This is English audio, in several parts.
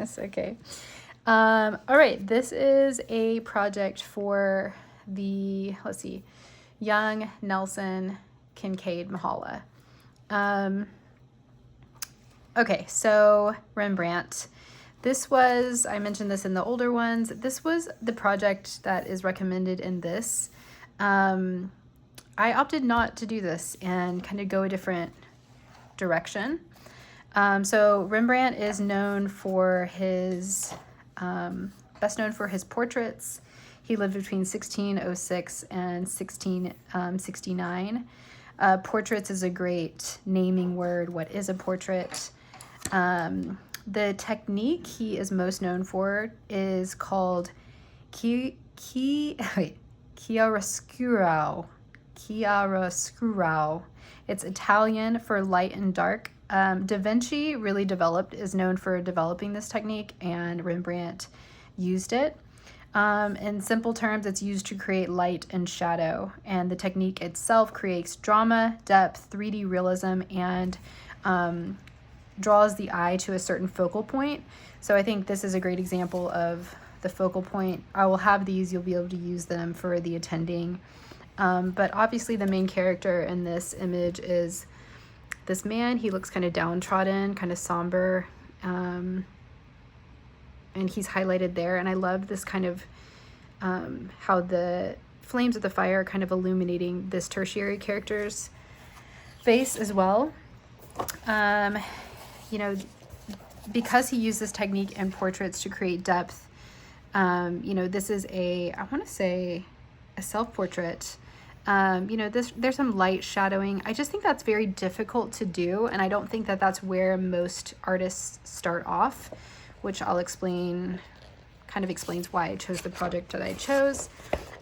goodness. Okay. All right. This is a project for the, let's see, Young, Nelson, Kincaid, Mahala. Okay, so Rembrandt. This was, I mentioned this in the older ones, this was the project that is recommended in this. I opted not to do this and kind of go a different direction. So Rembrandt is known for his, best known for his portraits. He lived between 1606 and 1669. Portraits is a great naming word. What is a portrait? The technique he is most known for is called chiaroscuro. Chiaroscuro. It's Italian for light and dark. Da Vinci really is known for developing this technique, and Rembrandt used it. In simple terms, it's used to create light and shadow, and the technique itself creates drama, depth, 3D realism, and draws the eye to a certain focal point. So I think this is a great example of the focal point. I will have these, you'll be able to use them for the attending. But obviously the main character in this image is this man. He looks kind of downtrodden, kind of somber, and he's highlighted there. And I love this kind of how the flames of the fire are kind of illuminating this tertiary character's face as well. You know, because he used this technique in portraits to create depth, you know, this is I want to say a self-portrait. You know, there's some light shadowing. I just think that's very difficult to do, and I don't think that that's where most artists start off, which I'll explain, kind of explains why I chose the project that I chose.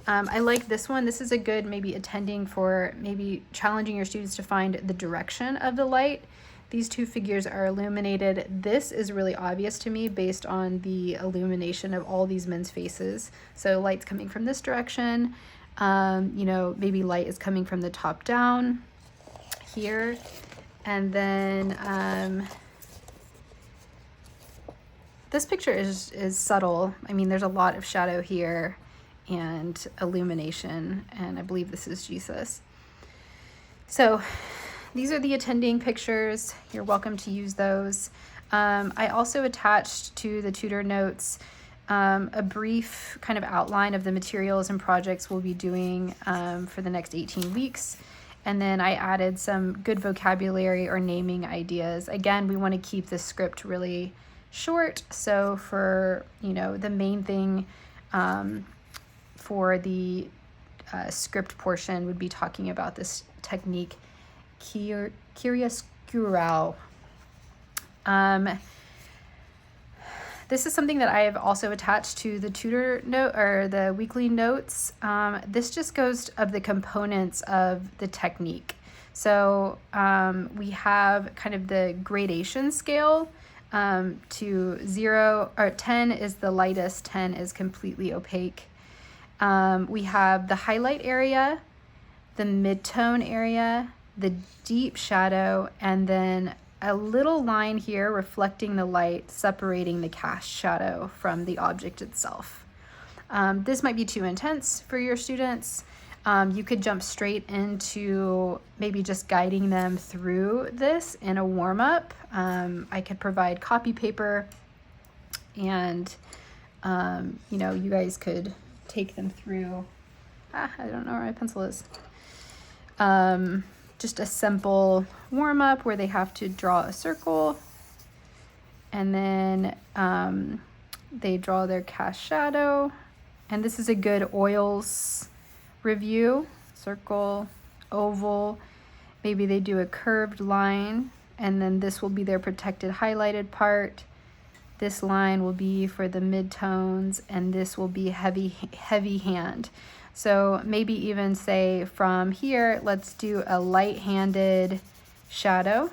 I like this one. This is a good maybe attending for maybe challenging your students to find the direction of the light. These two figures are illuminated. This is really obvious to me based on the illumination of all these men's faces. So light's coming from this direction. You know, maybe light is coming from the top down here. And then this picture is subtle. I mean, there's a lot of shadow here and illumination, and I believe this is Jesus. So these are the attending pictures. You're welcome to use those. I also attached to the tutor notes a brief kind of outline of the materials and projects we'll be doing for the next 18 weeks. And then I added some good vocabulary or naming ideas. Again, we want to keep the script really short. So for, you know, the main thing for the script portion would be talking about this technique, chiaroscuro. This is something that I have also attached to the tutor note or the weekly notes. This just goes of the components of the technique. So we have kind of the gradation scale to 0 or 10 is the lightest, 10 is completely opaque. We have the highlight area, the mid-tone area, the deep shadow, and then a little line here reflecting the light, separating the cast shadow from the object itself. This might be too intense for your students. You could jump straight into maybe just guiding them through this in a warm-up. I could provide copy paper, and you know, you guys could take them through. I don't know where my pencil is. Just a simple warm-up where they have to draw a circle, and then they draw their cast shadow. And this is a good oils review. Circle, oval, maybe they do a curved line, and then this will be their protected highlighted part. This line will be for the mid-tones, and this will be heavy hand. So maybe even say from here, let's do a light-handed shadow.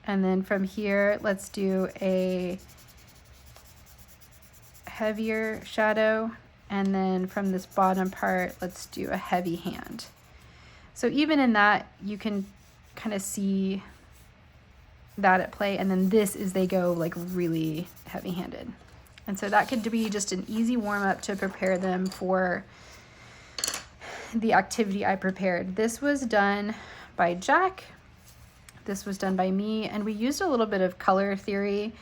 And then from here, let's do a heavier shadow. And then from this bottom part, let's do a heavy hand. So even in that, you can kind of see that at play. And then this is they go like really heavy-handed. And so that could be just an easy warm-up to prepare them for the activity I prepared. This was done by Jack. This was done by me, and we used a little bit of color theory.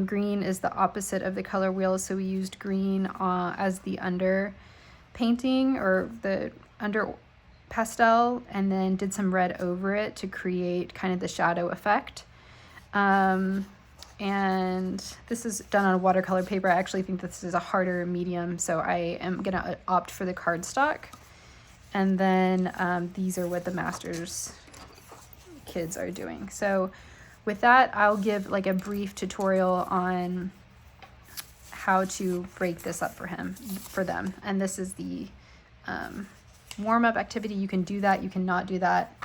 Green is the opposite of the color wheel, so we used green as the under painting or the under pastel, and then did some red over it to create kind of the shadow effect. And this is done on watercolor paper. I actually think this is a harder medium, so I am gonna opt for the cardstock. And then these are what the master's kids are doing. So with that, I'll give like a brief tutorial on how to break this up for them. And this is the warm-up activity. You can do that, you cannot do that.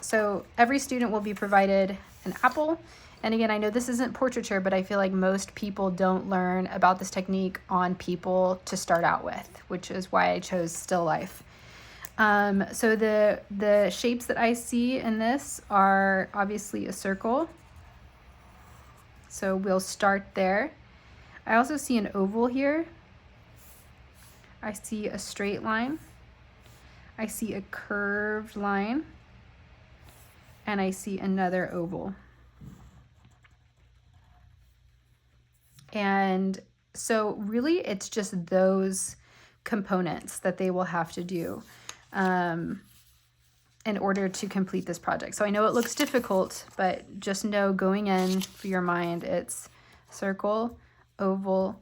So every student will be provided an apple. And again, I know this isn't portraiture, but I feel like most people don't learn about this technique on people to start out with, which is why I chose still life. So the shapes that I see in this are obviously a circle. So we'll start there. I also see an oval here. I see a straight line. I see a curved line. And I see another oval. And so really it's just those components that they will have to do in order to complete this project. So I know it looks difficult, but just know going in for your mind, it's circle, oval,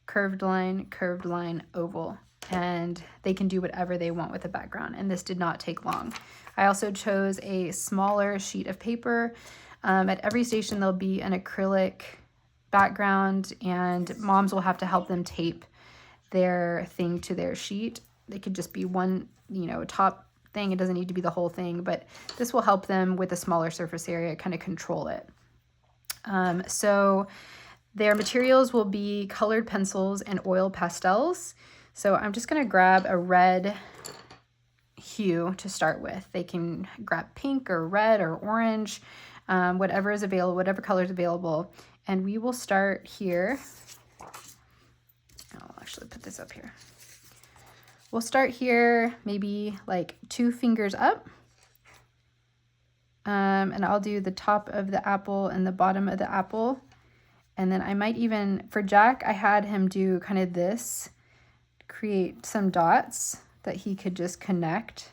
curved line, oval. And they can do whatever they want with the background. And this did not take long. I also chose a smaller sheet of paper. At every station, there'll be an acrylic background, and moms will have to help them tape their thing to their sheet. It could just be one, top thing. It doesn't need to be the whole thing, but this will help them with a smaller surface area kind of control it. So their materials will be colored pencils and oil pastels. So I'm just going to grab a red hue to start with. They can grab pink or red or orange, whatever is available, whatever color is available. And we will start here. I'll actually put this up here. We'll start here, maybe like 2 fingers up. And I'll do the top of the apple and the bottom of the apple. And then I might even, for Jack, I had him do kind of this, create some dots that he could just connect.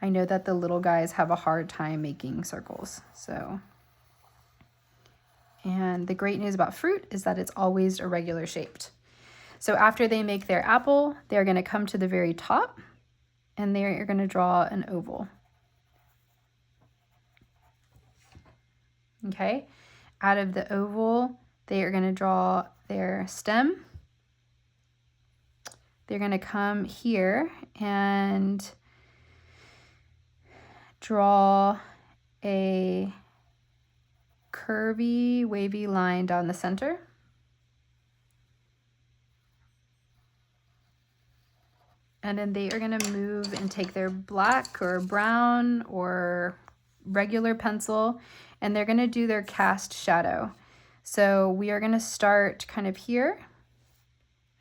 I know that the little guys have a hard time making circles, so. And the great news about fruit is that it's always irregular shaped. So after they make their apple, they're going to come to the very top and they're going to draw an oval. Okay, out of the oval, they are going to draw their stem. They're going to come here and draw a curvy, wavy line down the center. And then they are going to move and take their black or brown or regular pencil, and they're going to do their cast shadow. So we are going to start kind of here.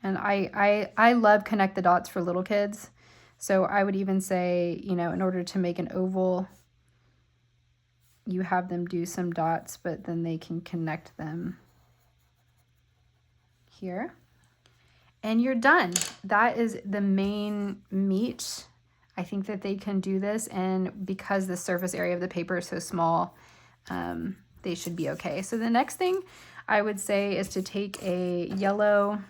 And I love connect the dots for little kids. So I would even say, in order to make an oval, you have them do some dots, but then they can connect them here. And you're done. That is the main meat. I think that they can do this, and because the surface area of the paper is so small, they should be okay. So the next thing I would say is to take a yellow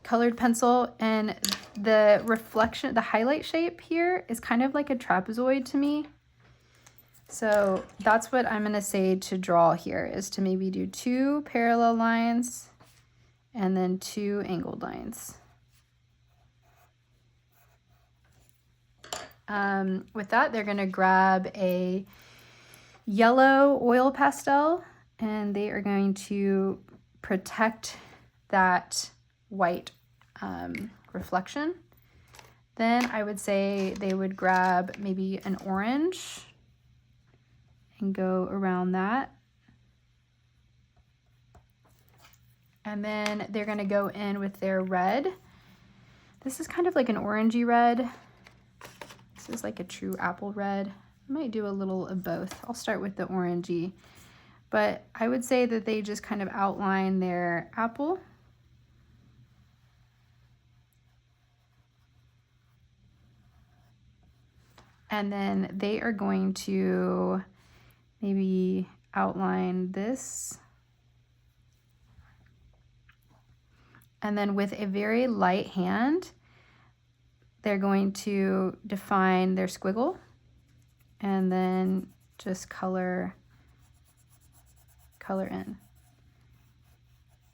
colored pencil, and the reflection, the highlight shape here is kind of like a trapezoid to me. So that's what I'm going to say to draw here, is to maybe do 2 parallel lines and then 2 angled lines. With that, they're going to grab a yellow oil pastel, and they are going to protect that white reflection. Then I would say they would grab maybe an orange and go around that. And then they're gonna go in with their red. This is kind of like an orangey red. This is like a true apple red. I might do a little of both. I'll start with the orangey. But I would say that they just kind of outline their apple. And then they are going to maybe outline this. And then with a very light hand, they're going to define their squiggle and then just color in.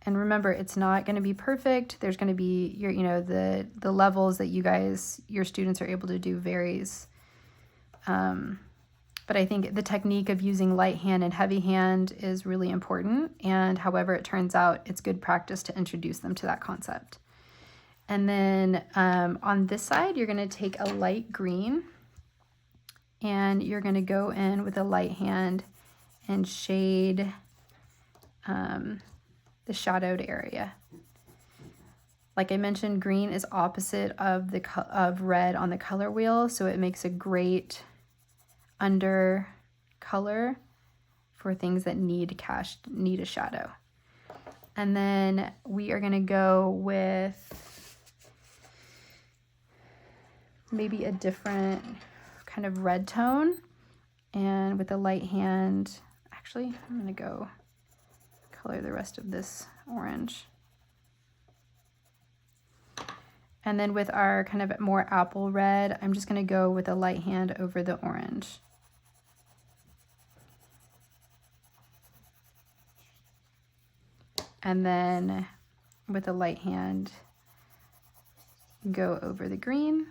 And remember, it's not going to be perfect. There's going to be the levels that your students are able to do varies. But I think the technique of using light hand and heavy hand is really important. And however it turns out, it's good practice to introduce them to that concept. And then on this side, you're going to take a light green and you're going to go in with a light hand and shade the shadowed area. Like I mentioned, green is opposite of red on the color wheel, so it makes a great under color for things that need a shadow. And then we are going to go with maybe a different kind of red tone, and with a light hand, actually I'm going to go color the rest of this orange. And then with our kind of more apple red, I'm just going to go with a light hand over the orange. And then with a light hand, go over the green.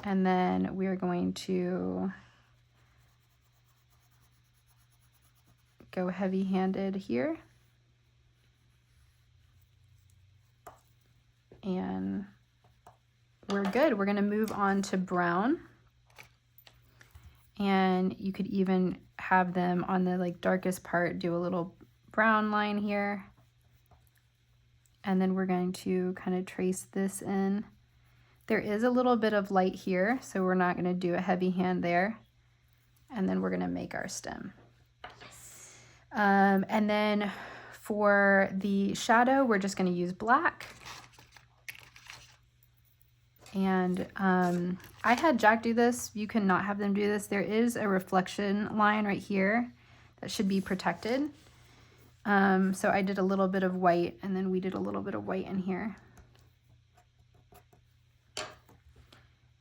And then we're going to go heavy-handed here. And we're good. We're going to move on to brown. And you could even have them on the darkest part do a little brown line here. And then we're going to kind of trace this in. There is a little bit of light here, so we're not going to do a heavy hand there. And then we're going to make our stem. And then for the shadow, we're just going to use black. And I had Jack do this. You cannot have them do this. There is a reflection line right here that should be protected. So I did a little bit of white, and then we did a little bit of white in here.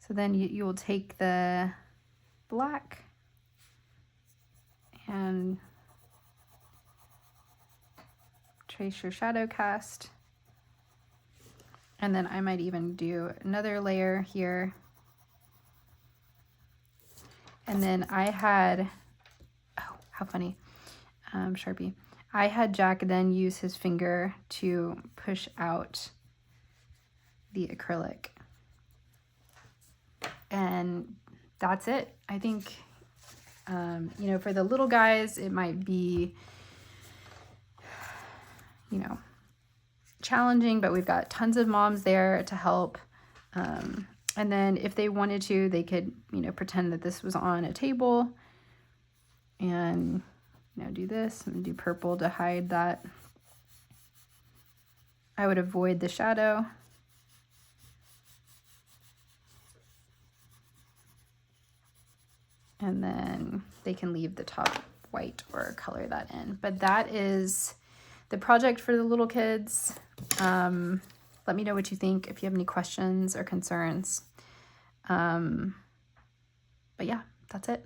So then you will take the black and trace your shadow cast. And then I might even do another layer here. And then I had, oh, how funny, Sharpie. I had Jack then use his finger to push out the acrylic. And that's it. I think, for the little guys, it might be, challenging, but we've got tons of moms there to help. And then if they wanted to, they could, pretend that this was on a table and, do this and do purple to hide that. I would avoid the shadow. And then they can leave the top white or color that in. But that is the project for the little kids. Let me know what you think if you have any questions or concerns. But yeah, that's it.